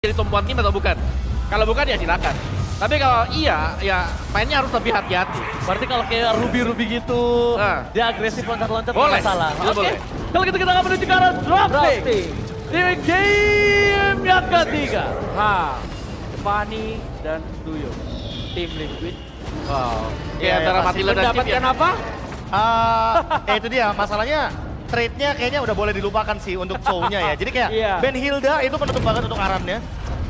jadi tumpuan tim atau bukan? Kalau bukan ya silakan. Tapi kalau iya, ya mainnya harus lebih hati-hati. Berarti kalau kayak Ruby gitu, dia agresif loncat-loncat boleh, nggak masalah. itu boleh. Kalau gitu kita akan menuju ke arah drafting. Di game yang ketiga. Fanny dan Duyo. Tim Liquid. Wow. Ya, Antara pasti Matilda dan Chip Mendapatkan ya. apa? Itu dia, masalahnya trade-nya kayaknya udah boleh dilupakan sih untuk show-nya ya. Jadi kayak Iya. Ben Hilda itu penutup banget untuk Arannya.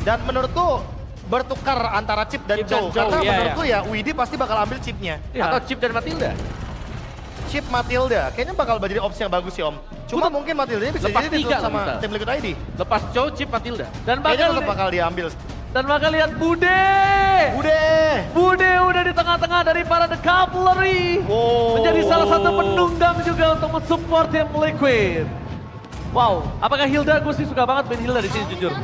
Dan menurutku bertukar antara Chip dan Chip dan Chow. Chow, Karena iya, menurutku ya Widi pasti bakal ambil chipnya. Atau Chip dan Matilda. Chip Matilda, kayaknya bakal jadi opsi yang bagus sih Om. Cuma mungkin Matildanya bisa lepas jadi tiga ditutup sama bisa. tim Liquid ID. Lepas Chow, Chip, Matilda. Dan Kayaknya bakal tetap bakal diambil. lihat Bude. Bude udah di tengah-tengah dari para The Cavalry. Wow. Menjadi salah satu penunggang juga untuk mensupport tim Liquid. Wow, apakah Hilda? Gue sih suka banget main Hilda di sini jujur.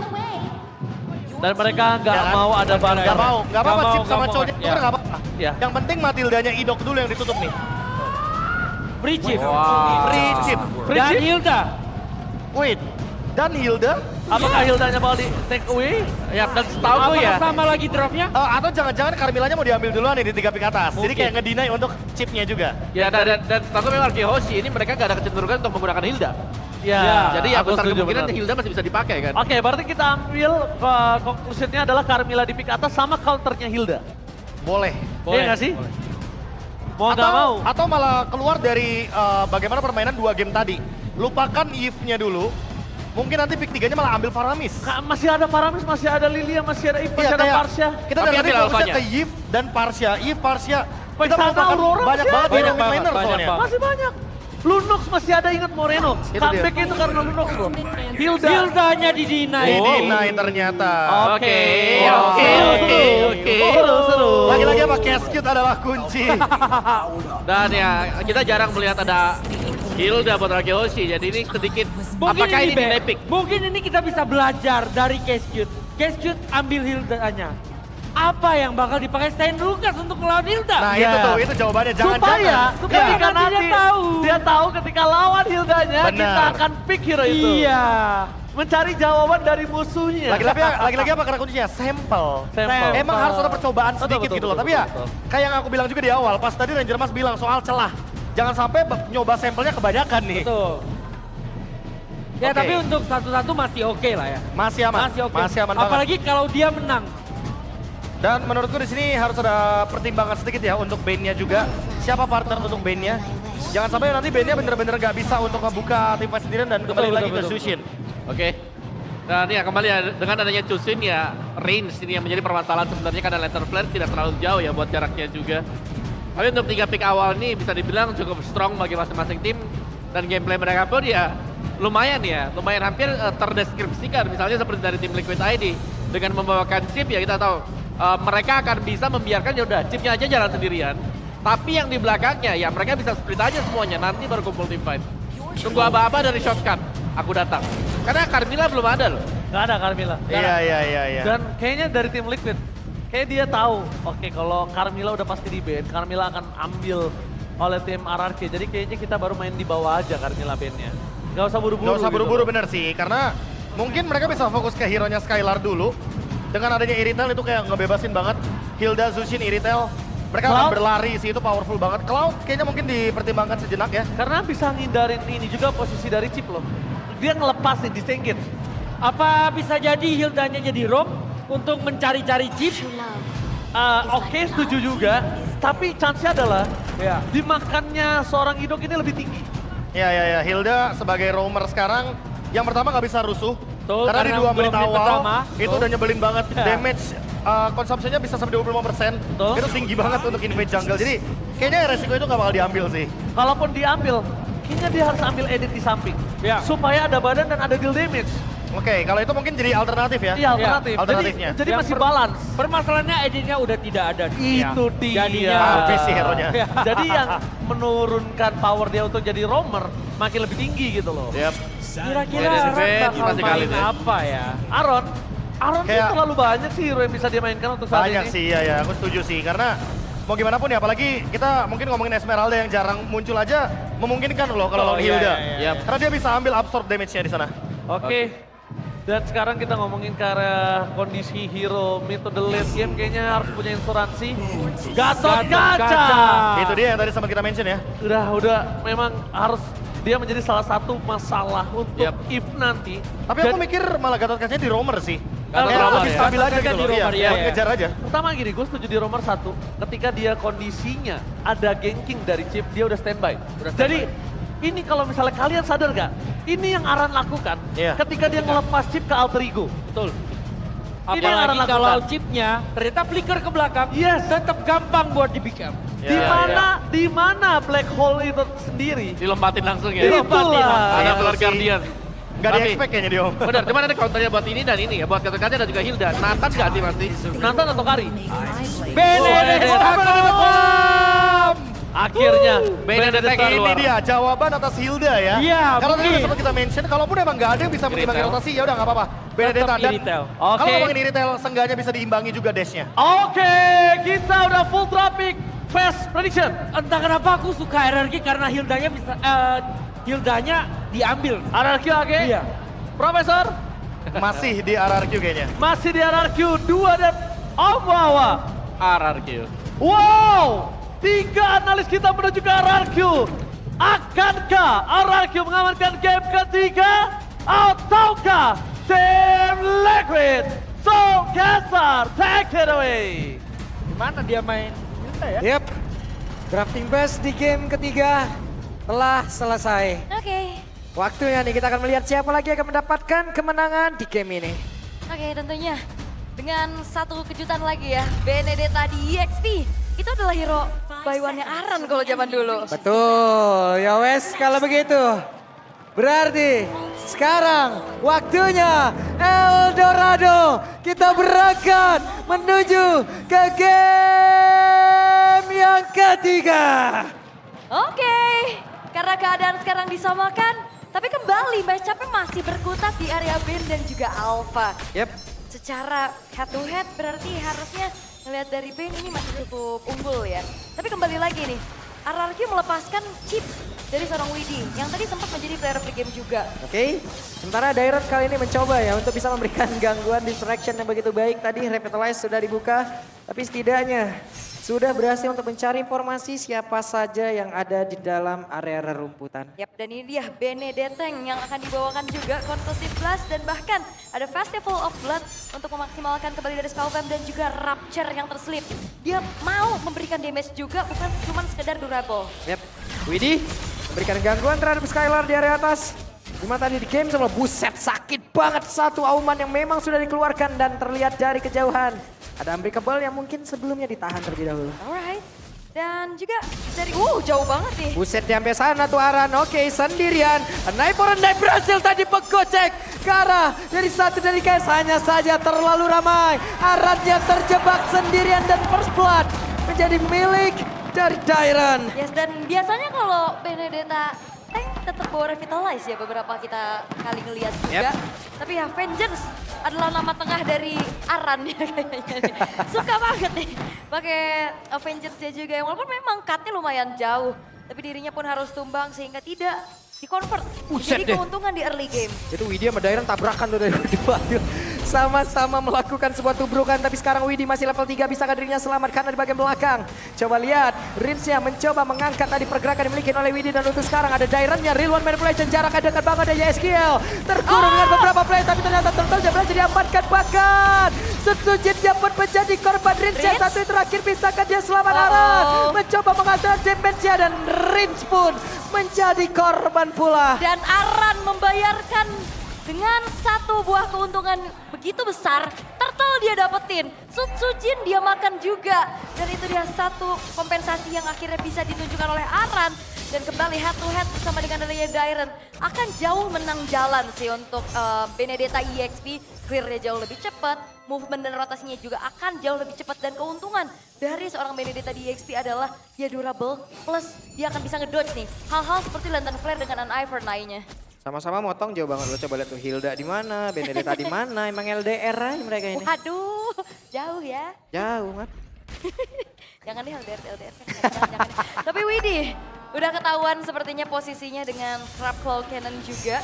Dan mereka nggak Ya kan? mau ada barang. Nggak mau apa-apa mau, Chip sama nggak mau. Chow-nya itu Ya. nggak apa-apa. Ya. Yang penting Matildanya idok dulu yang ditutup nih. Free Chip. Free Chip. Free Dan chip? Hilda. Wait, dan Hilda? Apakah Hildanya bakal di take away? Ya, dan setahu gue Apakah ya. sama lagi draftnya? Atau jangan-jangan Carmillanya mau diambil duluan nih di 3 pick atas. Jadi Mungkin. kayak ngedinai untuk chipnya juga. Ya, dan setahu gue memang Hoshi ini mereka gak ada kecenderungan untuk menggunakan Hilda. Ya, Jadi ya aku besar setuju, kemungkinan benar. Hilda masih bisa dipakai kan. Oke, berarti kita ambil conclusionnya adalah Carmilla di pick atas sama counternya Hilda. Boleh. Iya nggak sih? Mau nggak mau? Atau malah keluar dari bagaimana permainan 2 game tadi. Lupakan Eve-nya dulu. Mungkin nanti pick 3-nya malah ambil Faramis. Masih ada Paramis, masih ada Lilia, masih ada Eve, masih ada kayak Parsha. Kita Tapi dari tadi ambil fokusnya alfanya. ke Yves dan Parsha. Yves, Parsha. Kita Sana melupakan Aurora banyak masih banget ada. hero Banyak laner banget, soalnya. banyak Masih banyak. Lunox masih ada, ingat Moreno. Itu Comeback itu karena Lunox loh. Hilda. Hildanya di-deny. Didinai ternyata. Oke. Seru. Lagi-lagi apa? Cascute adalah kunci. Dan ya, kita jarang melihat ada Hilda buat Hoshi. Jadi ini sedikit, apakah ini Be, epic? mungkin ini kita bisa belajar dari Cascute. Cascute ambil Hildanya. Apa yang bakal dipakai Stein Lucas untuk melawan Hilda? Nah Iya. itu tuh jawabannya. Supaya Jangan-jangan. ketika Nanti nanti dia tahu. dia tahu ketika lawan Hildanya, Benar. kita akan pick hero itu. Iya. Mencari jawaban dari musuhnya. Lagi-lagi apa karena kuncinya? Sampel. Sampel. Emang harus ada percobaan Betul, sedikit betul, gitu loh. betul, Tapi ya betul. kayak yang aku bilang juga di awal. Pas tadi Ranger Mas bilang soal celah. Jangan sampai nyoba sampelnya kebanyakan nih. Betul. Ya Oke. tapi untuk satu-satu masih oke lah ya. Masih aman. Masih oke. Masih aman banget. Apalagi kalau dia menang. Dan menurutku di sini harus ada pertimbangan sedikit ya untuk band-nya juga. Siapa partner untuk band-nya? Jangan sampai nanti band-nya bener-bener gak bisa untuk ngebuka tim fight sendirian dan kembali lagi ke Zushin. Oke. Dan ya kembali ya, dengan adanya Chusin ya range ini yang menjadi permasalahan sebenarnya karena later flare tidak terlalu jauh ya buat jaraknya juga. Tapi untuk 3 pick awal ini bisa dibilang cukup strong bagi masing-masing tim dan gameplay mereka pun ya lumayan hampir terdeskripsikan misalnya seperti dari tim Liquid ID dengan membawakan chip ya kita tahu mereka akan bisa membiarkan ya udah chipnya aja jalan sendirian. Tapi yang di belakangnya ya mereka bisa split aja semuanya nanti baru kumpul tim fight. Tunggu aba-aba dari shotgun. Aku datang. Karena Carmilla belum ada loh. Gak ada Carmilla. Nggak ada. Iya. Dan kayaknya dari tim Liquid, kayak dia tahu, oke kalau Carmilla udah pasti di ban, Carmilla akan ambil oleh tim RRQ. Jadi kayaknya kita baru main di bawah aja Carmilla ban-nya. Gak usah buru-buru. Gak usah gitu buru-buru loh. bener sih, karena mungkin mereka bisa fokus ke hero-nya Skylar dulu. Dengan adanya Iritel itu kayak ngebebasin banget. Hilda, Zushin, Iritel. Mereka akan Cloud? berlari sih, itu powerful banget. Cloud kayaknya mungkin dipertimbangkan sejenak ya. Karena bisa ngindarin ini juga posisi dari chip loh. Dia ngelepas nih, disengit. Apa bisa jadi Hildanya jadi roam untuk mencari-cari chip? Oke, setuju juga. Tapi chance-nya adalah Ya. dimakannya seorang Idok ini lebih tinggi. Ya. Hilda sebagai roamer sekarang, yang pertama nggak bisa rusuh. Betul, karena di karena 2 menit 2 menit awal, pertama, itu betul. udah nyebelin banget. Ya. Damage konsumsinya bisa sampai 25%. Betul. Itu tinggi banget untuk invade jungle. Jadi kayaknya resiko itu nggak bakal diambil sih. Kalaupun diambil, kayaknya dia harus ambil edit di samping. Ya. Supaya ada badan dan ada deal damage. Oke, kalau itu mungkin jadi alternatif ya. Iya, alternatif. alternatifnya. Jadi Yang masih balance. Permasalahannya editnya udah tidak ada. Itu dia. Jadinya Habis sih hero-nya. Ya. Jadi yang menurunkan power dia untuk jadi roamer makin lebih tinggi gitu loh. Yap. Kira-kira Wait, Aaron wait, bakal masih kali main deh. apa ya? Aaron sih Kayak- terlalu banyak sih hero yang bisa dia mainkan untuk saat Banyak ini. sih, ya. Aku setuju sih. Karena mau gimana pun ya, apalagi kita mungkin ngomongin Esmeralda yang jarang muncul aja, memungkinkan loh kalau lawan iya, Hilda. iya, iya. Karena dia bisa ambil absorb damage-nya di sana. Oke. Dan sekarang kita ngomongin ke arah kondisi hero mid to the late game, kayaknya harus punya insuransi. Gatot Kaca! Itu dia yang tadi sempat kita mention ya. Udah memang harus dia menjadi salah satu masalah untuk if nanti. Tapi aku mikir malah Gatot Kacanya di roamer sih. Gatot Kayak roamer lebih ya. stabil aja Gatot gitu Kaca loh. di roamer, Iya, iya, buat iya. ngejar aja. Pertama gini, gue setuju di roamer 1, ketika dia kondisinya ada ganking dari chip, dia udah standby. Jadi ini kalau misalnya kalian sadar gak, ini yang Aran lakukan Iya. ketika dia ngelepas chip ke alter ego. Betul. Ini yang Aran Apalagi kalau lakukan. chipnya ternyata flicker ke belakang, Yes. tetap gampang buat di pick up. Ya, Di mana black hole itu sendiri? Dilompatin langsung ya. Itulah. Ada Iya Flare sih. Guardian. Gak Tapi- di-expect kayaknya dia, Om. Benar, cuman ada counternya buat ini dan ini ya, buat Gatot Kaca dan juga Hilda. Nathan gak sih masih? Nathan atau Kari? Benedetta Kom! Akhirnya Benedetta Ini keluar. dia jawaban atas Hilda ya. Iya, Karena tadi mungkin. sempat kita mention, kalaupun emang gak ada yang bisa mengimbangi Retail. rotasi, ya udah gak apa-apa. Benedetta Tetap dan retail. Oke. kalau ngomongin retail, seenggaknya bisa diimbangi juga dashnya. Oke, kita udah full traffic. Fast prediction. Entah kenapa aku suka RRQ karena Hildanya bisa Hildanya diambil. RRQ oke. Iya. Profesor Masih di RRQ kayaknya. masih di RRQ 2 dan Awawa. RRQ. Wow, 3 analis kita menuju ke RRQ. Akankah RRQ mengamankan game ketiga? Ataukah Team Liquid Soul Casar take it away? Gimana dia main Hilda ya? Yep, drafting best di game ketiga telah selesai. Oke, Waktunya nih kita akan melihat siapa lagi yang akan mendapatkan kemenangan di game ini. oke, tentunya dengan satu kejutan lagi ya, Benedetta di EXP. Itu adalah hero by one-nya Aran kalau zaman dulu. Betul, ya wes kalau begitu. Berarti sekarang waktunya Eldorado. Kita berangkat menuju ke game yang ketiga. Oke, karena keadaan sekarang disamakan, tapi kembali match-up-nya masih berkutat di area Ben dan juga Alpha. Yep, Secara head to head berarti harusnya ngelihat dari Ben ini masih cukup unggul ya. Tapi kembali lagi nih, RRQ melepaskan chip dari seorang Widi yang tadi sempat menjadi player of the game juga. oke. Sementara Dairon kali ini mencoba ya untuk bisa memberikan gangguan distraction yang begitu baik. Tadi Revitalize sudah dibuka, tapi setidaknya sudah berhasil untuk mencari informasi siapa saja yang ada di dalam area rerumputan. Yap, dan ini dia Benedetta yang akan dibawakan juga Convulsive Blast dan bahkan ada Festival of Blood untuk memaksimalkan kembali dari Spellbomb dan juga Rapture yang terselip. Dia mau memberikan damage juga, bukan cuma sekedar durable. Yep, Widi memberikan gangguan terhadap Skylar di area atas. Cuma tadi di game sebelum buset sakit banget satu auman yang memang sudah dikeluarkan dan terlihat dari kejauhan. Ada Unbreakable yang mungkin sebelumnya ditahan terlebih dahulu. Alright. Dan juga dari, jauh banget nih. Buset sampai sana tuh Aran, oke sendirian. Knife for a Knife berhasil tadi pegocek ke arah dari satu dari guys. Hanya saja terlalu ramai. Aran yang terjebak sendirian dan first blood menjadi milik dari Dairon. Yes, dan biasanya kalau Benedetta tank tetap bawa Revitalize ya beberapa kita kali ngeliat juga. Tapi ya Vengeance adalah nama tengah dari Aran ya kayaknya nih. Suka banget nih pakai Vengeance-nya juga. Walaupun memang cut-nya lumayan jauh. Tapi dirinya pun harus tumbang sehingga tidak di-convert. Buset Jadi deh. keuntungan di early game. Itu Widi sama Dairon tabrakan tuh dari berdua. Sama-sama melakukan sebuah tubrukan. Tapi sekarang Widi masih level 3. Bisakah dirinya selamat karena di bagian belakang. Coba lihat. Rinsnya mencoba mengangkat tadi pergerakan dimiliki oleh Widi. Dan untuk sekarang ada Daironnya. Real one manipulation. Jaraknya dekat banget ada YSKL. Terkurung dengan beberapa play. Tapi ternyata Turtle berhasil diamankan. Bahkan Setsujinnya pun menjadi korban Rinsnya. Rins? Satu yang terakhir bisakah dia selamat Aran. Mencoba menghasilkan damage-nya. Dan Rins pun menjadi korban pula. Dan Aran membayarkan dengan satu buah keuntungan begitu besar. Turtle dia dapetin, Sutsujin dia makan juga. Dan itu dia satu kompensasi yang akhirnya bisa ditunjukkan oleh Aran. Dan kembali head to head bersama dengan adanya Dairon. Akan jauh menang jalan sih untuk Benedetta EXP. Clear-nya jauh lebih cepat, movement dan rotasinya juga akan jauh lebih cepat. Dan keuntungan dari seorang Benedetta di EXP adalah dia durable, plus dia akan bisa ngedodge nih. Hal-hal seperti Lantern Flare dengan an Eye for Eye-nya. Sama-sama motong jauh banget. Lo coba lihat tuh Hilda di mana, Benedetta di mana. Emang LDR aja mereka ini. Waduh, jauh ya. Jauh, Mat. Jangan deh LDR kan. Jangan. Tapi Widi, udah ketahuan sepertinya posisinya dengan Trap Claw Cannon juga.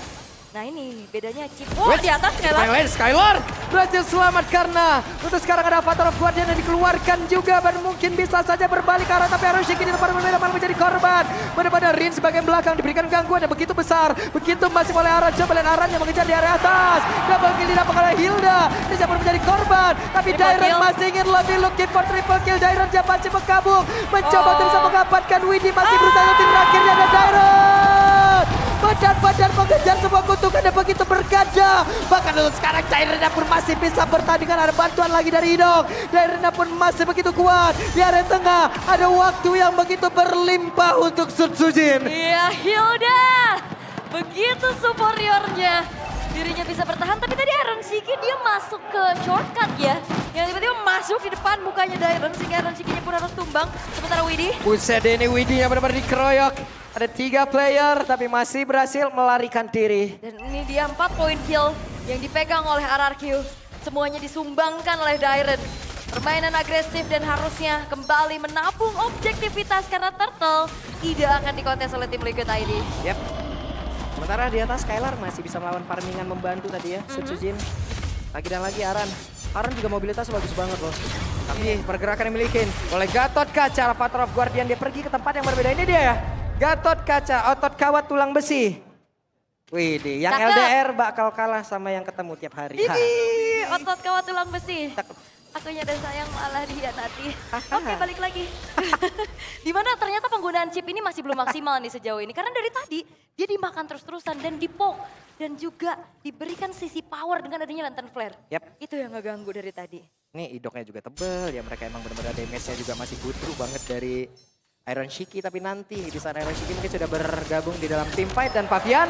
Nah ini bedanya Chip. Oh di atas Yang Skylar. lain Skylar berhasil selamat karena untuk sekarang ada Avatar of Guardian yang dikeluarkan juga dan mungkin bisa saja berbalik arah tapi Harushiki di tempat berbeda malah menjadi korban. Benar-benar Rin sebagian belakang diberikan gangguan yang begitu besar. Begitu masih oleh Aran, coba lihat Aran yang mengejar di area atas. Double kill didapat oleh Hilda. Dia siapa menjadi korban. Tapi Triple Dairon kill. masih ingin lebih looking for triple kill. Dairon dia masih berkabung. Mencoba untuk bisa mendapatkan Widi masih berusaha untuk terakhirnya ada Dairon. Badan-badan mengejar sebuah kutukan dan begitu berganda. Bahkan untuk sekarang Dairena pun masih bisa bertandingan. Ada bantuan lagi dari Idok. Dairena pun masih begitu kuat. Di area tengah ada waktu yang begitu berlimpah untuk Sutsujin. Iya Hilda. Begitu superiornya. Dirinya bisa bertahan tapi tadi Aaron Shiki dia masuk ke shortcut ya. Yang tiba-tiba masuk di depan mukanya Dairon sehingga Aaron Shikinya pun harus tumbang. Sementara Widi. Buset ini Widi yang benar-benar dikeroyok. Ada 3 player tapi masih berhasil melarikan diri. Dan ini dia 4 poin kill yang dipegang oleh RRQ. Semuanya disumbangkan oleh Dairon. Permainan agresif dan harusnya kembali menabung objektivitas karena Turtle tidak akan dikontes oleh tim Liquid ID. Yap. Sementara di atas Skylar masih bisa melawan farmingan membantu tadi ya. Sutsujin. Lagi dan lagi Aran. Aran juga mobilitas bagus banget loh. Tapi pergerakan yang dimiliki oleh Gatot Kaca. Avatar of Guardian dia pergi ke tempat yang berbeda. Ini dia ya. Gatot Kaca, otot kawat tulang besi. Widih, yang Cakep. LDR bakal kalah sama yang ketemu tiap hari. Ha. Ini otot kawat tulang besi. Cakep. Akunya dan sayang malah dia tadi. Oke balik lagi. Dimana ternyata penggunaan chip ini masih belum maksimal nih sejauh ini. Karena dari tadi dia dimakan terus-terusan dan dipoke. Dan juga diberikan sisi power dengan adanya lantern flare. Yap. Itu yang ngeganggu dari tadi. Ini idoknya juga tebel ya, mereka emang benar-benar damage-nya juga masih butuh banget dari Iron Shiki, tapi nanti di sana Iron Shiki mungkin sudah bergabung di dalam tim fight dan Fabian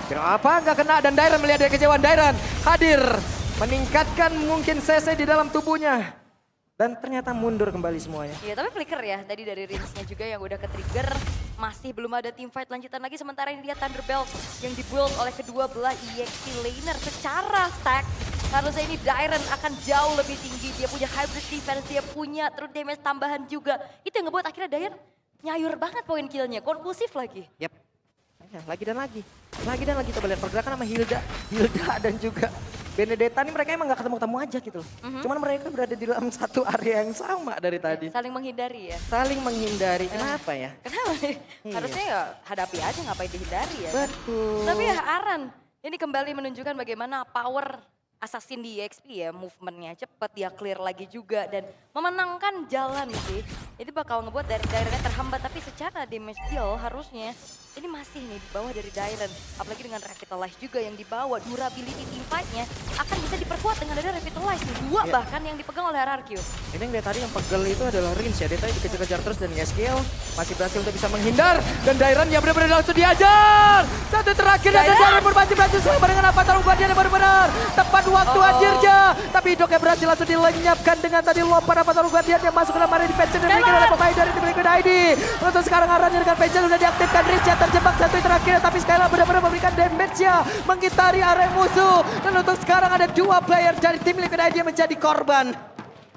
kenapa nggak kena dan Dairon melihat dari kejauhan. Dairon hadir meningkatkan mungkin CC di dalam tubuhnya dan ternyata mundur kembali semuanya. Iya tapi flicker ya tadi dari Rinsnya juga yang udah ke-trigger. Masih belum ada team fight lanjutan lagi sementara ini dia Thunderbelt yang di-build oleh kedua belah EXP laner secara stack. Harusnya ini Dairon akan jauh lebih tinggi. Dia punya hybrid defense, dia punya true damage tambahan juga. Itu yang ngebuat akhirnya Dairon nyayur banget poin killnya, konklusif lagi. Yap. Ya, lagi dan lagi. Lagi dan lagi kita lihat pergerakan sama Hilda dan juga Benedetta nih mereka emang gak ketemu-ketemu aja gitu loh. Cuman mereka berada di dalam satu area yang sama dari tadi. Saling menghindari ya. Saling menghindari. Kenapa ya? Kenapa? Iya. Harusnya ya hadapi aja ngapain dihindari ya. Betul. Tapi ya Aran ini kembali menunjukkan bagaimana power Assassin di EXP ya, movementnya cepet, dia clear lagi juga dan memenangkan jalan sih. Itu bakal ngebuat dari Daironnya terhambat, tapi secara damage deal harusnya ini masih nih di bawah dari Dairon. Apalagi dengan Revitalize juga yang dibawa, durability team fight-nya akan bisa diperkuat dengan ada Revitalize nih. 2 bahkan yang dipegang oleh RRQ. Ini yang dari tadi yang pegel itu adalah Rins ya, dia tadi dikejar-kejar terus dan Yeskiel masih berhasil untuk bisa menghindar. Dan Dairon yang benar-benar langsung diajar. Satu terakhir dan Dairon pun masih berhasil sama dengan Avatar Guardian yang benar-benar tepat waktu akhirnya. Tapi Idoknya berhasil langsung dilenyapkan dengan tadi lompat Avatar Guardian yang masuk ke dalam area defense dan dimiliki oleh pemain dari tim Liquid ID. Untuk sekarang Aran dengan Pecel sudah diaktifkan, Rins yang terjebak satu yang terakhir tapi Skylar benar-benar memberikan damage-nya mengitari area musuh. Dan untuk sekarang ada 2 player dari tim Liquid ID yang menjadi korban.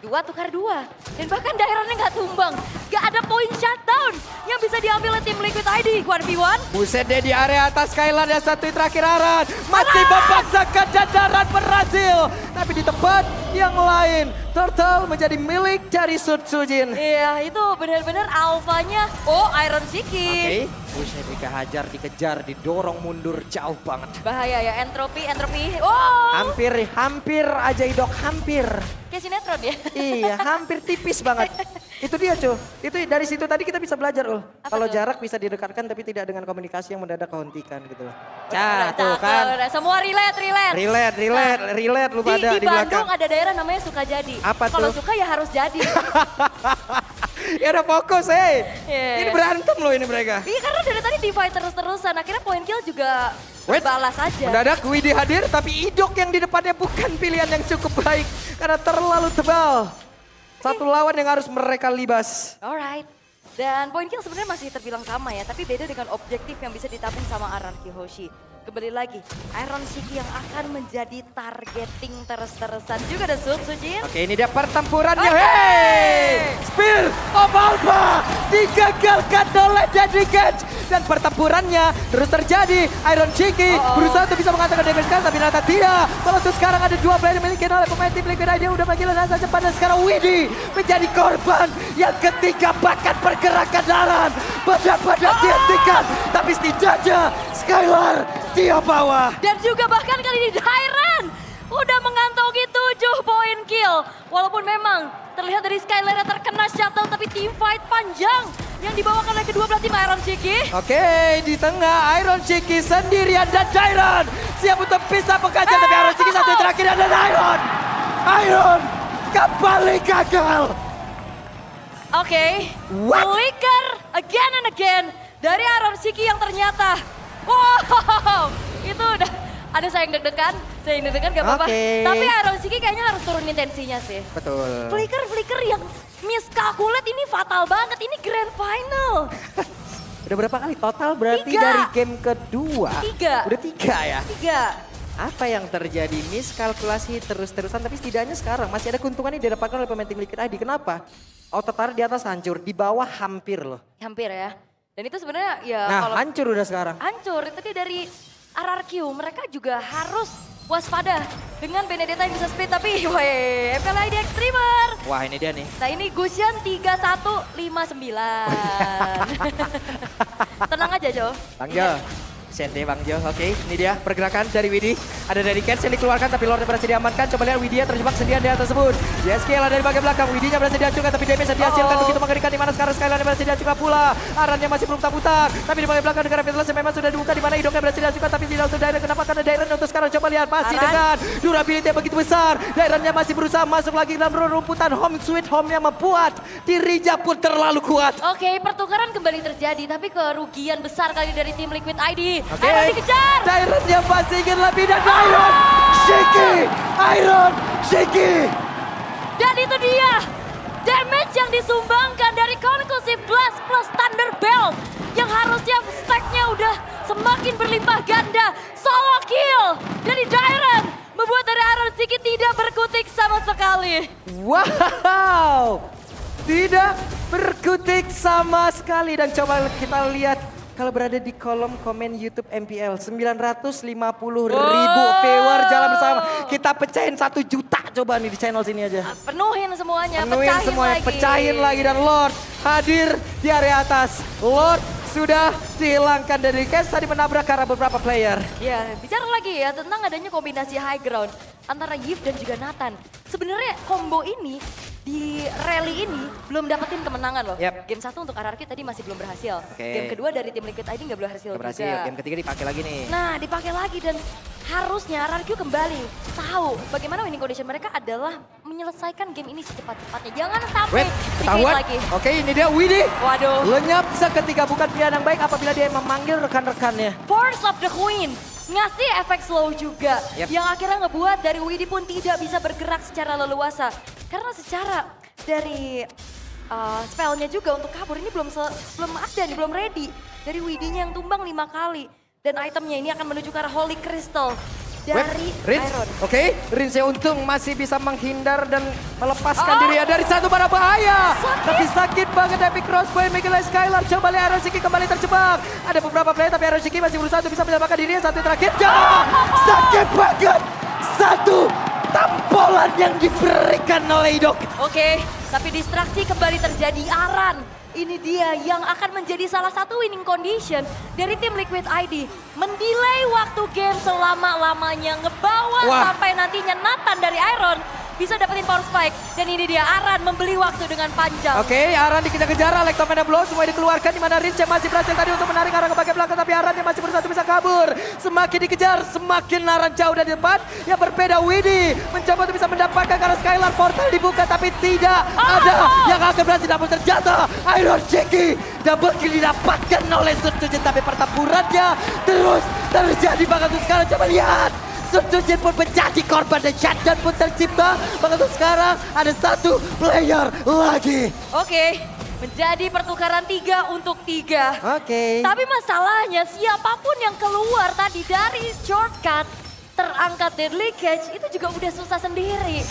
2 tukar 2. Dan bahkan Daironnya nggak tumbang. Nggak ada point shutdown yang bisa diambil oleh tim Liquid ID. 1v1. Buset deh di area atas Skylar yang satu yang terakhir Aran. Masih memaksakan dan Daran berhasil. Tapi di tempat yang lain Turtle menjadi milik dari Sutsujin. Iya itu benar-benar alfanya. Oh Iron Shiki. Buset dikejar, didorong mundur jauh banget. Bahaya ya entropi. Oh. Hampir aja Idok, hampir. Kayak sinetron ya. Iya, hampir tipis banget. Itu dia cuy. Itu dari situ tadi kita bisa belajar loh. Apa Kalau tuh? jarak bisa didekatkan tapi tidak dengan komunikasi yang mendadak kehentikan gitu loh. Udah, Tuh cakep, kan. udah. Semua relate. Relate lu pada di Di belakang. Bandung ada daerah namanya Sukajadi. Apa Kalau tuh? suka ya harus jadi. Ya udah fokus Iya. Ini berantem loh ini mereka. Iya karena dari tadi di fight terus-terusan. Akhirnya point kill juga Wait, balas aja. mendadak Widi hadir tapi Idok yang di depannya bukan pilihan yang cukup baik. Karena terlalu tebal. Satu lawan yang harus mereka libas. Alright. Dan point kill sebenarnya masih terbilang sama ya. Tapi beda dengan objektif yang bisa ditabung sama Aran Kihoshi. Kembali lagi, Iron Shiki yang akan menjadi targeting terus-terusan juga ada Sutsujin. Oke, ini dia pertempurannya. Hey! Spear of Alpha digagalkan oleh Daddy Gage. dan pertempurannya terus terjadi. Iron Cheeky berusaha untuk bisa mengatakan damage kan, tapi ternyata tidak. Kalau untuk sekarang ada 2 player yang dimiliki oleh pemain tim Liquid ID udah bagi ledakan cepat, dan sekarang Widhi menjadi korban yang ketiga, bahkan pergerakan Naran benar-benar dihentikan, tapi setidaknya Skylar dia bawah. Dan juga bahkan kali ini Dairan udah mengantongi 7 poin kill. Walaupun memang terlihat dari Skylar yang terkena shuttle, tapi team fight panjang yang dibawakan oleh kedua belah tim Iron Cheeky. Oke, di tengah Iron Cheeky sendirian dan Dairan siap untuk bisa pengkajian, tapi Iron Cheeky satu yang terakhir dan Iron kembali gagal. Oke, What? flicker again and again dari Iron Cheeky yang ternyata, wow, itu udah ada saya yang deg-degan gak apa-apa. Oke. Tapi Iron Cheeky kayaknya harus turunin tensinya sih. Betul. Flicker yang miscalculate ini fatal banget, ini grand final. Udah berapa kali total berarti 3. dari game kedua? 3. Udah 3 ya? 3. Apa yang terjadi? Miskalkulasi terus-terusan, tapi setidaknya sekarang masih ada keuntungan yang didapatkan oleh pemain tim Liquid ID. Kenapa? Autotar di atas hancur, di bawah hampir loh. Hampir ya. Dan itu sebenarnya ya Nah, kalau hancur udah sekarang. hancur, itu dia dari RRQ, mereka juga harus waspada dengan Benedetta yang bisa split, tapi weh, FLID Extremer. Wah, ini dia nih. Nah ini Gusion 3159. Tenang aja Jo. Bang Jo. Sente Bang Jo, oke. Ini dia pergerakan dari Widhi. Ada dari Cats yang dikeluarkan, tapi Lord berhasil diamankan. Coba lihat Widhi terjebak sendirian di atas tersebut. YSKL dari bagian belakang, Widhi-nya berhasil dihancurkan, tapi damage yang dihasilkan begitu mengerikan. Di mana sekarang Skylar berhasil dihancurkan pula. Arannya masih belum tak-putar, tapi di bagian belakang negara Vitals yang memang sudah dibuka. Di mana hidungnya berhasil dihancurkan, tapi tidak untuk Dairan. Kenapa? Karena Dairan untuk sekarang coba lihat masih Aran. dengan durability yang begitu besar. Dairannya masih berusaha masuk lagi dalam rumputan home sweet home yang membuat dirinya pun terlalu kuat. Oke, pertukaran kembali terjadi, tapi kerugian besar kali dari tim Liquid ID. Oke. Iron dikejar. Dairannya masih ingin lebih dan Iron Cheeky. Dan itu dia, damage yang disumbangkan dari Conclusive Blast plus Thunderbelt yang harusnya stacknya udah semakin berlimpah ganda. Solo kill dari Dairan membuat dari Iron Cheeky tidak berkutik sama sekali. Wow, tidak berkutik sama sekali. Dan coba kita lihat kalau berada di kolom komen YouTube MPL 950.000 viewer jalan bersama. Kita pecahin 1 juta coba nih di channel sini aja. Penuhin semuanya, Penuhin pecahin semuanya, lagi. pecahin lagi, dan Lord hadir di area atas. Lord sudah dihilangkan dari case, tadi menabrak karena beberapa player. Ya, bicara lagi ya tentang adanya kombinasi high ground antara Yves dan juga Nathan. Sebenarnya combo ini di rally ini belum dapetin kemenangan loh. Yep. Game 1 untuk RRQ tadi masih belum berhasil. Oke. Game kedua dari tim Liquid ID nggak berhasil Berhasil, juga. game ketiga dipakai lagi nih. Nah, dipakai lagi dan harusnya RRQ kembali tahu bagaimana winning condition mereka adalah menyelesaikan game ini secepat-cepatnya. Jangan sampai Wait, di ketahuan. lagi. Oke, ini dia Widhi. Waduh. Lenyap seketika, bukan pilihan yang baik apabila dia memanggil rekan-rekannya. Force of the Queen ngasih efek slow juga. Yep. Yang akhirnya ngebuat dari Widhi pun tidak bisa bergerak secara leluasa. Karena secara dari spellnya juga untuk kabur ini belum ada nih, belum ready. Dari Widhi-nya yang tumbang 5 kali. Dan itemnya ini akan menuju ke arah Holy Crystal dari Rins, Iron. oke, Rins yang untung masih bisa menghindar dan melepaskan dirinya dari satu bara bahaya. Sakit. Tapi sakit banget Epic Crossbow Miguel Skylar. Coba lihat Iron Cheeky kembali terjebak. Ada beberapa player tapi Iron Cheeky masih berusaha untuk bisa menyelamatkan dirinya. Satu yang terakhir, sakit banget. Satu tampolan yang diberikan oleh Idok. Oke, tapi distraksi kembali terjadi. Aran, ini dia yang akan menjadi salah satu winning condition dari tim Liquid ID. Mendelay waktu game selama-lamanya, ngebawa Wah. sampai nantinya Nathan dari Iron bisa dapetin power spike. Dan ini dia Aran membeli waktu dengan panjang. Oke, Aran dikejar-kejar, Electromagnetic Blow semua dikeluarkan, di mana Rins yang masih berhasil tadi untuk menarik Aran ke bagian belakang, tapi Aran yang masih berusaha untuk bisa kabur. Semakin dikejar, semakin Aran jauh dari depan. Yang berbeda Widhi mencoba untuk bisa mendapatkan karena Skylar portal dibuka, tapi tidak ada yang akan berhasil dapat terjatuh. Iron Cheeky double kill didapatkan oleh Sutujin, tapi pertempurannya terus terjadi. Bahkan untuk sekarang coba lihat. Sutujin pun menjadi korban dan shutdown pun tercipta. Bahkan untuk sekarang ada 1 player lagi. Oke, menjadi pertukaran 3 untuk 3. Oke. Tapi masalahnya siapapun yang keluar tadi dari shortcut terangkat deadly catch itu juga udah susah sendiri.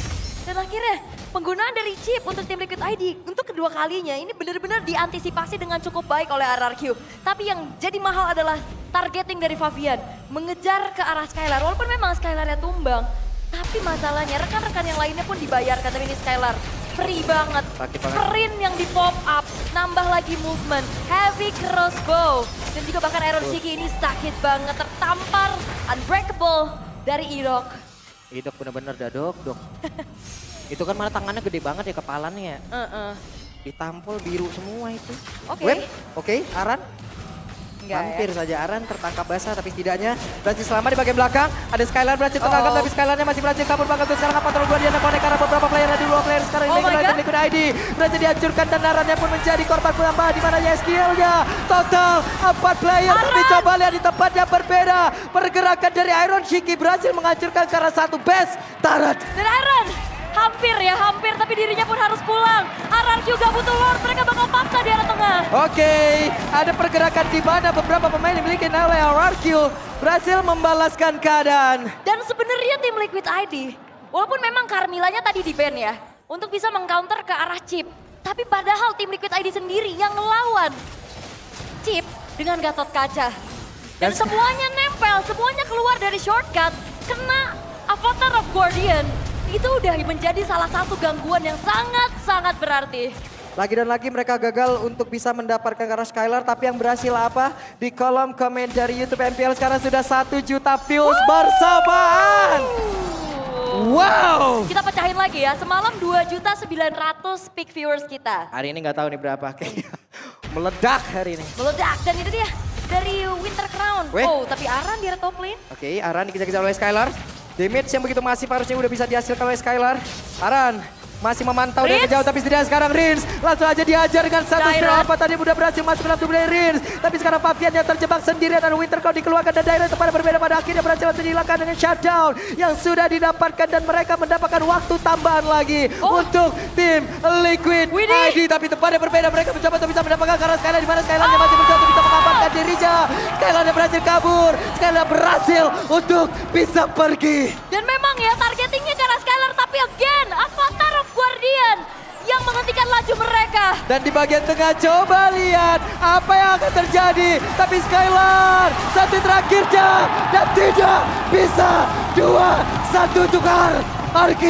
Dan akhirnya penggunaan dari chip untuk tim Liquid ID untuk kedua kalinya ini benar-benar diantisipasi dengan cukup baik oleh RRQ. Tapi yang jadi mahal adalah targeting dari Fabian. Mengejar ke arah Skylar, walaupun memang Skylarnya tumbang. Tapi masalahnya rekan-rekan yang lainnya pun dibayarkan. Tapi ini Skylar free banget. Sakit banget. Sprint yang di pop up, nambah lagi movement, heavy crossbow. Dan juga bahkan Iron Shiki ini sakit banget, tertampar, unbreakable dari Irok. Idok bener-bener dadok, dok. Itu kan mana tangannya gede banget ya kepalanya. Ditampol biru semua itu. Oke. Web, oke, Aran. Enggak Hampir ya. saja Aran tertangkap basah tapi setidaknya berhasil selamat di bagian belakang. Ada Skylar berhasil tertangkap tapi Skylarnya masih berhasil kabur banget tuh sekarang apa terlalu dia connect karena beberapa player ada dua player sekarang Oh ini my God. Liquid ID berhasil dihancurkan dan Arannya pun menjadi korban penambah di mana skill-nya total 4 player tapi coba lihat di tempat yang berbeda pergerakan dari Iron Shiki berhasil menghancurkan karena satu base turret. Dan Iron hampir ya, hampir tapi dirinya pun harus pulang. RRQ juga butuh Lord, mereka bakal paksa di arah tengah. Oke, ada pergerakan di mana beberapa pemain dimiliki oleh RRQ berhasil membalaskan keadaan. Dan sebenarnya tim Liquid ID, walaupun memang Carmillanya tadi di ban ya, untuk bisa mengcounter ke arah Chip. Tapi padahal tim Liquid ID sendiri yang ngelawan Chip dengan Gatot Kaca. Dan semuanya nempel, semuanya keluar dari shortcut, kena Avatar of Guardian. Itu udah menjadi salah satu gangguan yang sangat-sangat berarti. Lagi dan lagi mereka gagal untuk bisa mendapatkan karena Skylar. Tapi yang berhasil apa? Di kolom komen dari YouTube MPL sekarang sudah 1 juta views bersamaan. Wow. Kita pecahin lagi ya, semalam 2.900.000 peak viewers kita. Hari ini nggak tahu nih berapa. Kayaknya meledak hari ini. Meledak, dan itu dia dari Winter Crown. Weh. Oh, tapi Aran di top lane. Oke, Aran dikejar-kejar oleh Skylar. Damage yang begitu masif harusnya udah bisa dihasilkan oleh Skylar. Aran masih memantau dari Rins. jauh tapi setidaknya sekarang Rins langsung aja dihajar dengan satu Dairon. skill apa tadi udah berhasil masuk dalam tubuh dari Rins. Tapi sekarang Fabian yang terjebak sendirian dan Winter Cloud dikeluarkan dan Dairon tempat berbeda pada akhirnya berhasil langsung dihilangkan dengan shutdown yang sudah didapatkan dan mereka mendapatkan waktu tambahan lagi untuk tim Liquid Widih. ID. Tapi tempatnya berbeda mereka mencoba untuk bisa mendapatkan karena Skylar di mana Skylarnya masih mencoba untuk bisa mengamankan dirinya. Skylarnya berhasil kabur, Skylar berhasil untuk bisa pergi. Dan memang ya targetingnya ke arah Skylar, tapi again Avatar of Guardian yang menghentikan laju mereka. Dan di bagian tengah coba lihat apa yang akan terjadi. Tapi Skylar satu terakhirnya dan tidak bisa 2-1 tukar RQ.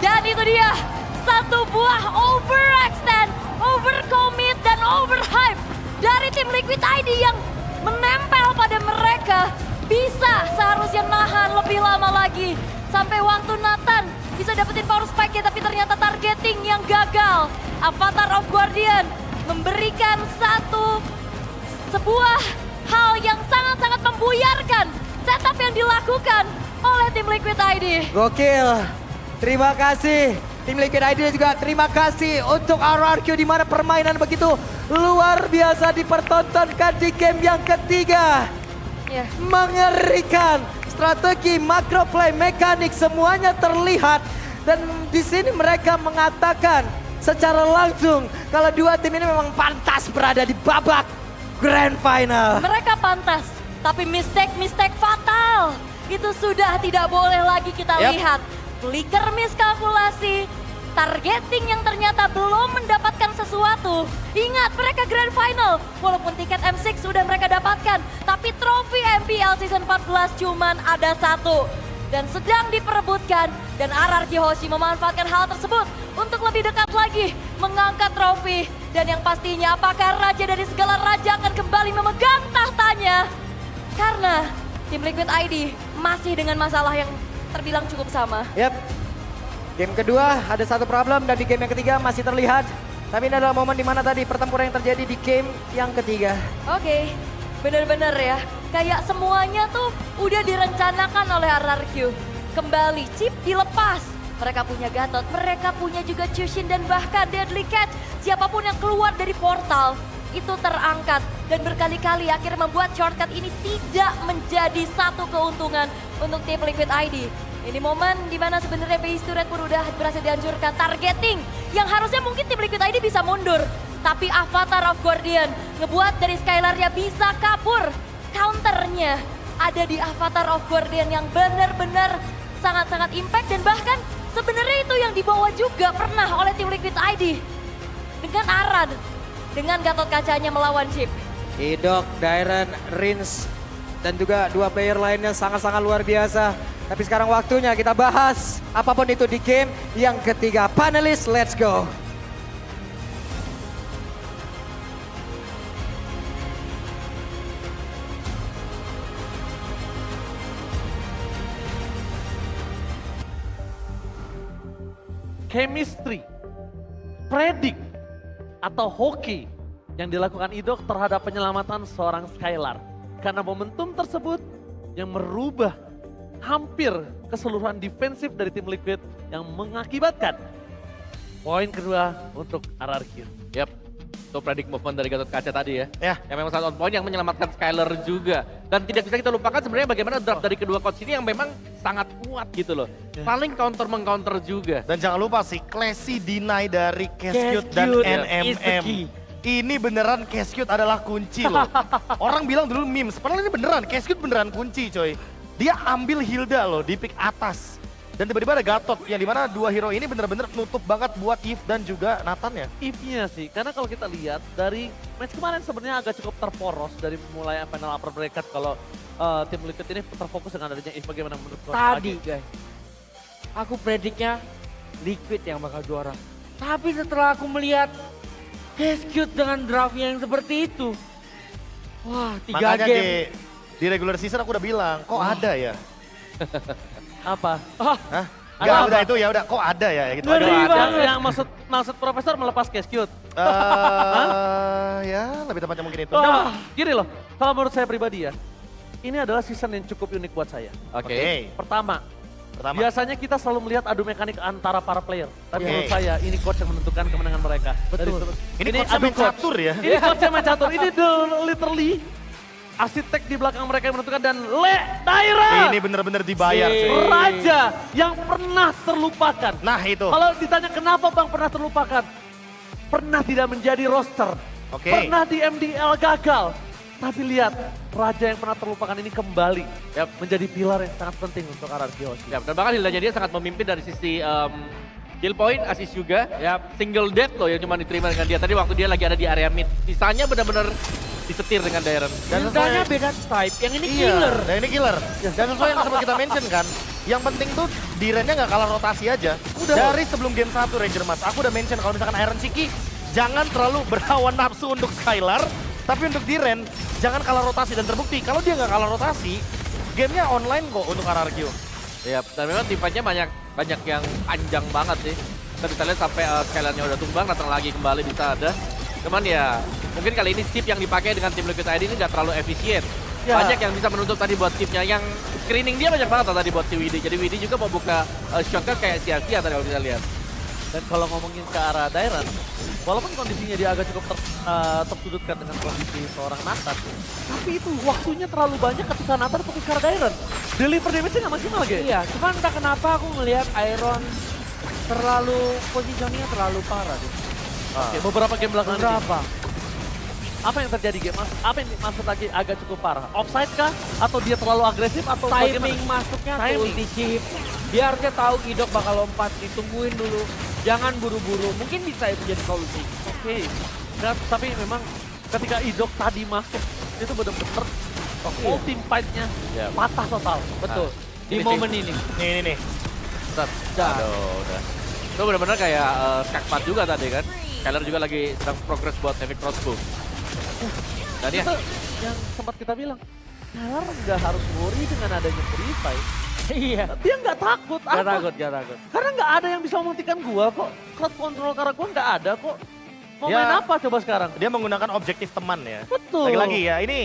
Dan itu dia satu buah overextend, overcommit dan overhype dari tim Liquid ID yang menempel pada mereka. Bisa seharusnya nahan lebih lama lagi sampai waktu Nathan bisa dapetin power spike-nya, tapi ternyata targeting yang gagal. Avatar of Guardian memberikan sebuah hal yang sangat-sangat membuyarkan setup yang dilakukan oleh tim Liquid ID. Gokil. Terima kasih tim Liquid ID dan juga terima kasih untuk RRQ di mana permainan begitu luar biasa dipertontonkan di game yang ketiga. Ya. Mengerikan, strategi, makro play, mekanik semuanya terlihat dan di sini mereka mengatakan secara langsung kalau dua tim ini memang pantas berada di babak grand final. Mereka pantas, tapi mistake fatal. Itu sudah tidak boleh lagi kita lihat. Flicker miskalkulasi, targeting yang ternyata belum mendapatkan sesuatu. Ingat mereka grand final, walaupun tiket M6 sudah mereka dapatkan, tapi trofi MPL Season 14 cuman ada 1. Dan sedang diperebutkan, dan RRQ Hoshi memanfaatkan hal tersebut untuk lebih dekat lagi mengangkat trofi. Dan yang pastinya apakah raja dari segala raja akan kembali memegang tahtanya? Karena tim Liquid ID masih dengan masalah yang terbilang cukup sama. Yap. Game kedua ada satu problem dan di game yang ketiga masih terlihat. Tapi ini adalah momen dimana tadi pertempuran yang terjadi di game yang ketiga. Oke, bener-bener ya. Kayak semuanya tuh udah direncanakan oleh RRQ. Kembali, chip dilepas. Mereka punya Gatot, mereka punya juga Chushin dan bahkan Deadly Catch. Siapapun yang keluar dari portal itu terangkat. Dan berkali-kali akhirnya membuat shortcut ini tidak menjadi satu keuntungan untuk tim Liquid ID. Ini momen dimana sebenarnya base turret pun udah berhasil dihancurkan. Targeting yang harusnya mungkin tim Liquid ID bisa mundur. Tapi Avatar of Guardian ngebuat dari Skylar-nya bisa kabur. Counternya ada di Avatar of Guardian yang benar-benar sangat-sangat impact. Dan bahkan Sebenarnya itu yang dibawa juga pernah oleh tim Liquid ID. Dengan Aran, dengan Gatot Kacanya melawan Chip. Idok, Dairen, Rins, dan juga dua player lainnya sangat-sangat luar biasa. Tapi sekarang waktunya kita bahas apapun itu di game yang ketiga. Panelis, let's go. Chemistry, predict, atau hoki yang dilakukan Idok terhadap penyelamatan seorang Skylar. Karena momentum tersebut yang merubah hampir keseluruhan defensif dari tim Liquid yang mengakibatkan poin kedua untuk RRQ. Yap, itu predict movement dari Gatot Kaca tadi ya. Ya. Yang memang sangat on point, yang menyelamatkan Skyler juga. Dan tidak bisa kita lupakan sebenarnya bagaimana draft dari kedua coach ini yang memang sangat kuat gitu loh. Paling counter-mengcounter juga. Dan jangan lupa sih, classy deny dari Cascute dan Cascute is the NMM. key. Ini beneran Cascute adalah kunci loh. Orang bilang dulu memes, padahal ini beneran, Cascute beneran kunci coy. Dia ambil Hilda loh di pick atas. Dan tiba-tiba ada Gatot, yang dimana dua hero ini bener-bener nutup banget buat Eve dan juga Nathan ya. If-nya sih, karena kalau kita lihat dari match kemarin sebenarnya agak cukup terporos dari mulai final upper bracket kalau tim Liquid ini terfokus dengan adanya If. Bagaimana menurut Coach Tadi Agi? guys, aku prediknya Liquid yang bakal juara. Tapi setelah aku melihat Cascute dengan draftnya yang seperti itu. Wah, 3 Makanya game. di regular season aku udah bilang, kok ada ya? Apa? Hah? Ada Gak, apa? udah itu ya udah, kok ada ya gitu. Ngeri Aduh, ada. banget. Yang maksud Profesor melepas Cascute. Ya lebih tepatnya mungkin itu. Nah, gini loh, kalau menurut saya pribadi ya, ini adalah season yang cukup unik buat saya. Oke. Pertama, Pertama. biasanya kita selalu melihat adu mekanik antara para player. Tapi Oke. menurut saya, ini coach yang menentukan kemenangan mereka. Betul. Ini coach main catur ya. Ini coach yang main catur. Ini literally arsitek di belakang mereka yang menentukan dan Daira. Ini bener-bener dibayar cuy. Raja yang pernah terlupakan. Nah itu. Kalau ditanya kenapa Bang pernah terlupakan? Pernah tidak menjadi roster. Oke. Pernah di MDL gagal. Tapi lihat, Raja yang pernah terlupakan ini kembali menjadi pilar yang sangat penting untuk RRQ. Ya, dan bahkan Hildanya dia sangat memimpin dari sisi kill point, assist juga. Ya, single death loh yang cuma diterima dengan dia. Tadi waktu dia lagi ada di area mid. Sisanya benar-benar disetir dengan Dairen. Dan Hildanya sesuai- beda type, yang ini Iya, killer. dan ini killer. Dan sesuai yang sempat kita mention kan, yang penting tuh di Ren-nya nggak kalah rotasi aja. Dari sebelum game 1 Ranger Mas, aku udah mention kalau misalkan Iron Shiki, jangan terlalu berhawa nafsu untuk Skylar, tapi untuk di Ren, jangan kalah rotasi. Dan terbukti, kalau dia nggak kalah rotasi, gamenya online kok untuk RRQ. Ya, dan memang tim fight-nya banyak yang panjang banget sih. Kita bisa lihat sampai Skylar-nya udah tumbang, datang lagi kembali bisa ada. Cuman ya, mungkin kali ini chip yang dipakai dengan tim Liquid ID ini nggak terlalu efisien. Ya. Banyak yang bisa menutup tadi buat chipnya, yang screening dia banyak banget tadi buat si Widi. Jadi Widi juga mau buka shotgun kayak sia-sia tadi kalau kita lihat. Dan kalau ngomongin ke arah Dairen, walaupun kondisinya dia agak cukup tersudutkan dengan kondisi seorang Nathan, tapi itu waktunya terlalu banyak ketika Nathan fokus ke arah Dairen. Deliver damage-nya nggak maksimal gitu. Iya, cuman entah kenapa aku ngelihat Iron terlalu positioningnya terlalu parah. Tuh. Oke, beberapa game belakangan ini. Berapa? Apa yang terjadi game? Apa yang dimaksud lagi agak cukup parah? Offside kah? Atau dia terlalu agresif? Atau Timing bagaimana? masuknya ke Timing. ulti chip. Dia harusnya tahu Idok bakal lompat, ditungguin dulu. Jangan buru-buru, mungkin bisa itu jadi solusi. Oke. Nah, tapi memang ketika Idok tadi masuk, itu benar-benar whole team fight-nya Ya. patah total. Betul. Di ini momen ini. Nih. Set. Aduh, udah. Itu benar-benar kayak skakmat juga tadi kan. Skylar juga lagi sedang progress buat Heavy Crossbow. Dan ya, Itu yang sempat kita bilang, Skylar nggak harus worry dengan adanya free fight. Iya. Dia nggak takut. Gak Apa? takut, gak takut. Karena nggak ada yang bisa menghentikan gua kok. Crowd control karena gua nggak ada kok. Mau Ya. main apa coba sekarang? Dia menggunakan objektif teman ya. Betul. Lagi-lagi ya, ini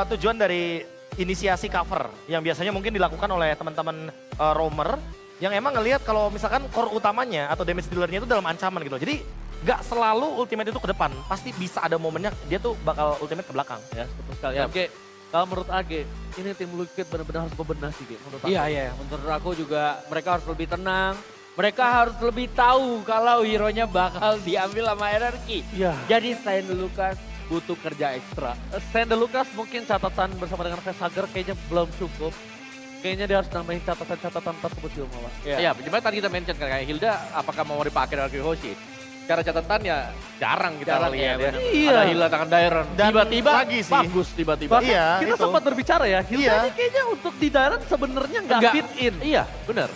tujuan dari inisiasi cover yang biasanya mungkin dilakukan oleh teman-teman roamer yang emang ngelihat kalau misalkan core utamanya atau damage dealernya itu dalam ancaman gitu. Jadi nggak selalu ultimate itu ke depan, pasti bisa ada momennya dia tuh bakal ultimate ke belakang. Ya, betul sekali. Ya. Oke, kalau menurut Age, ini tim Liquid benar-benar harus bebenah sih, Ge, menurut Iya, aku. iya. Menurut aku juga mereka harus lebih tenang. Mereka harus lebih tahu kalau hero-nya bakal diambil sama RRQ. Iya. Jadi Saint Lucas butuh kerja ekstra. Sande Lucas mungkin catatan bersama dengan Facehugger kayaknya belum cukup. Kayaknya dia harus nambahin catatan-catatan tersebut sih Mawa. Iya, gimana tadi kita mention kan kayak Hilda apakah mau dipakai dari Hoshi? Cara catatannya jarang kita Jarang, lihat ya, ya. Iya. Ada Hilda tangan Dairon. Dan Tiba-tiba lagi sih. bagus tiba-tiba. Bahkan Iya, kita itu. sempat berbicara ya, Hilda Iya. ini kayaknya untuk di daerah sebenarnya nggak Nggak. fit in. Iya, benar.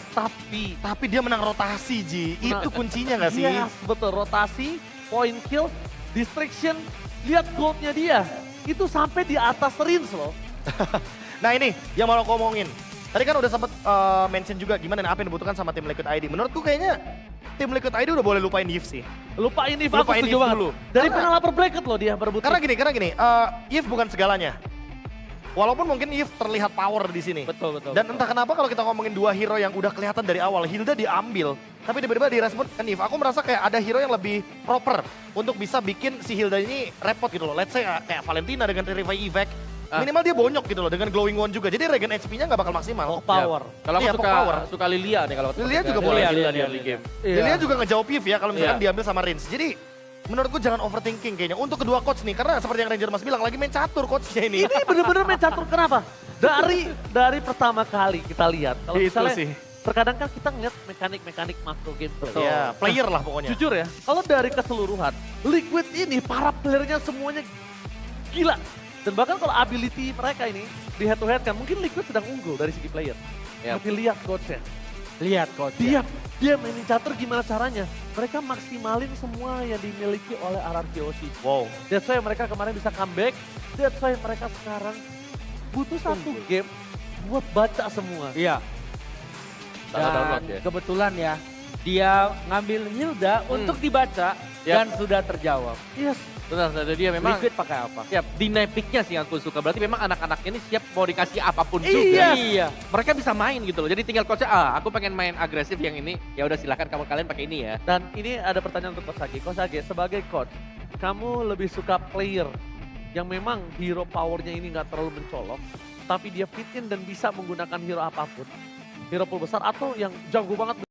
Tapi dia menang rotasi, Ji. Itu kuncinya nggak sih? yes, betul, rotasi, point kill, distraction, lihat goldnya dia. Itu sampai di atas Rins loh. Nah ini yang mau aku ngomongin. Tadi kan udah sempet mention juga gimana nih apa yang dibutuhkan sama tim Liquid ID. Menurutku kayaknya tim Liquid ID udah boleh lupain Yves sih. Lupain Yves, aku Lupain setuju Yves banget. dulu. Dari Karena- final upper bracket loh dia berebut. Karena gini, Yves bukan segalanya. Walaupun mungkin Yves terlihat power di sini. Betul, betul. Dan entah kenapa kalau kita ngomongin dua hero yang udah kelihatan dari awal, Hilda diambil, tapi tiba-tiba direspon ke Yves. Aku merasa kayak ada hero yang lebih proper untuk bisa bikin si Hilda ini repot gitu loh. Let's say kayak Valentina dengan Revive Evac, minimal dia bonyok gitu loh dengan Glowing Wand juga. Jadi regen HP-nya nggak bakal maksimal. power. Kalau aku Iya, suka power. suka Lilia nih kalau Lilia juga ketika boleh. Lilia di Lilia, early game. Lilia juga ngejawab Yves ya kalau misalkan Iya. diambil sama Rins. Jadi menurutku jangan overthinking kayaknya. Untuk kedua coach nih, karena seperti yang Ranger Mas bilang, lagi main catur coachnya ini. Ini bener-bener main catur, kenapa? Dari pertama kali kita lihat, kalau Itu misalnya sih. terkadang kan kita ngeliat mekanik-mekanik makro game. Iya, player lah pokoknya. Jujur ya, kalau dari keseluruhan, Liquid ini para playernya semuanya gila. Dan bahkan kalau ability mereka ini di head to head kan, mungkin Liquid sedang unggul dari segi player. Yap. Tapi lihat coachnya, Lihat coach. dia mainin catur gimana caranya. Mereka maksimalin semua yang dimiliki oleh RRQOC. Wow. That's why mereka kemarin bisa comeback. That's why mereka sekarang butuh satu game buat baca semua. Iya. Salah Dan download ya. kebetulan ya, dia ngambil Hilda untuk dibaca dan sudah terjawab. Yes. Benar, ada dia memang. Liquid pakai apa? Ya, dynamicnya sih yang aku suka. Berarti memang anak-anak ini siap mau dikasih apapun Iya. juga. Iya. Mereka bisa main gitu loh. Jadi tinggal coachnya, aku pengen main agresif yang ini. Ya udah silakan kalian pakai ini ya. Dan ini ada pertanyaan untuk Coach Agi. Coach Agi, sebagai coach, kamu lebih suka player yang memang hero powernya ini nggak terlalu mencolok, tapi dia fit in dan bisa menggunakan hero apapun, hero pool besar, atau yang jago banget